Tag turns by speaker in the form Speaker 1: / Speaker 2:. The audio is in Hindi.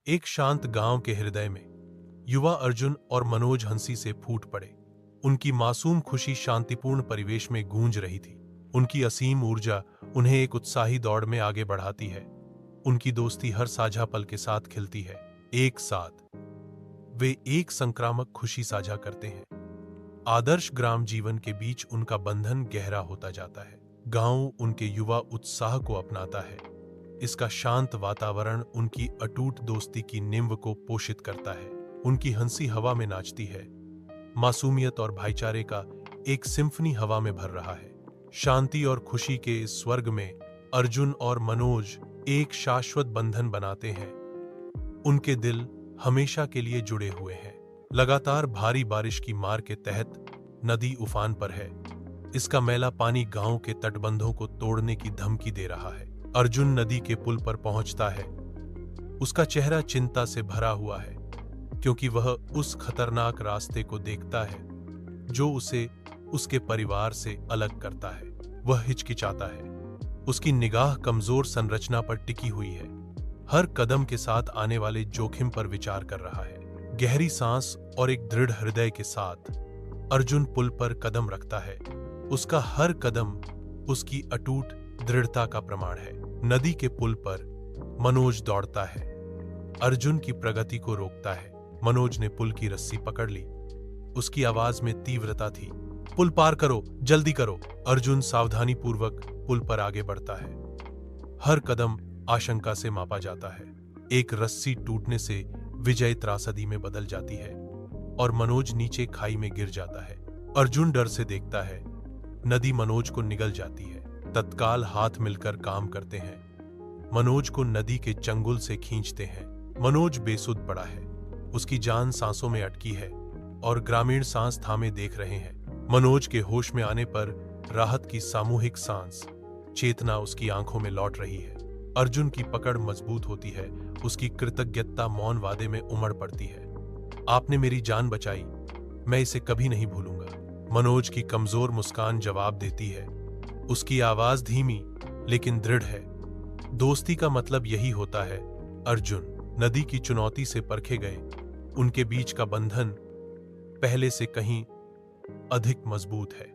Speaker 1: एक शांत गांव के हृदय में युवा अर्जुन और मनोज हंसी से फूट पड़े। उनकी मासूम खुशी शांतिपूर्ण परिवेश में गूंज रही थी। उनकी असीम ऊर्जा उन्हें एक उत्साही दौड़ में आगे बढ़ाती है। उनकी दोस्ती हर साझा पल के साथ खिलती है। एक साथ वे एक संक्रामक खुशी साझा करते हैं। आदर्श ग्राम जीवन के बीच उनका बंधन गहरा होता जाता है। गांव उनके युवा उत्साह को अपनाता है। इसका शांत वातावरण उनकी अटूट दोस्ती की नींव को पोषित करता है। उनकी हंसी हवा में नाचती है। मासूमियत और भाईचारे का एक सिम्फनी हवा में भर रहा है। शांति और खुशी के इस स्वर्ग में अर्जुन और मनोज एक शाश्वत बंधन बनाते हैं। उनके दिल हमेशा के लिए जुड़े हुए हैं। लगातार भारी बारिश की मार के तहत नदी उफान पर है। इसका मैला पानी गांव के तटबंधों को तोड़ने की धमकी दे रहा है। अर्जुन नदी के पुल पर पहुंचता है। उसका चेहरा चिंता से भरा हुआ है, क्योंकि वह उस खतरनाक रास्ते को देखता है जो उसे उसके परिवार से अलग करता है। वह हिचकिचाता है। उसकी निगाह कमजोर संरचना पर टिकी हुई है। हर कदम के साथ आने वाले जोखिम पर विचार कर रहा है। गहरी सांस और एक दृढ़ हृदय के साथ अर्जुन पुल पर कदम रखता है। उसका हर कदम उसकी अटूट दृढ़ता का प्रमाण है। नदी के पुल पर मनोज दौड़ता है। अर्जुन की प्रगति को रोकता है। मनोज ने पुल की रस्सी पकड़ ली। उसकी आवाज में तीव्रता थी। पुल पार करो, जल्दी करो। अर्जुन सावधानीपूर्वक पुल पर आगे बढ़ता है। हर कदम आशंका से मापा जाता है। एक रस्सी टूटने से विजय त्रासदी में बदल जाती है और मनोज नीचे खाई में गिर जाता है। अर्जुन डर से देखता है। नदी मनोज को निगल जाती है। तत्काल हाथ मिलकर काम करते हैं। मनोज को नदी के चंगुल से खींचते हैं। मनोज बेसुध पड़ा है। उसकी जान सांसों में अटकी है और ग्रामीण सांस थामे देख रहे हैं। मनोज के होश में आने पर राहत की सामूहिक सांस, चेतना उसकी आंखों में लौट रही है। अर्जुन की पकड़ मजबूत होती है। उसकी कृतज्ञता मौन वादे में उमड़ पड़ती है। आपने मेरी जान बचाई, मैं इसे कभी नहीं भूलूंगा। मनोज की कमजोर मुस्कान जवाब देती है। उसकी आवाज धीमी लेकिन दृढ़ है। दोस्ती का मतलब यही होता है। अर्जुन नदी की चुनौती से परखे गए। उनके बीच का बंधन पहले से कहीं अधिक मजबूत है।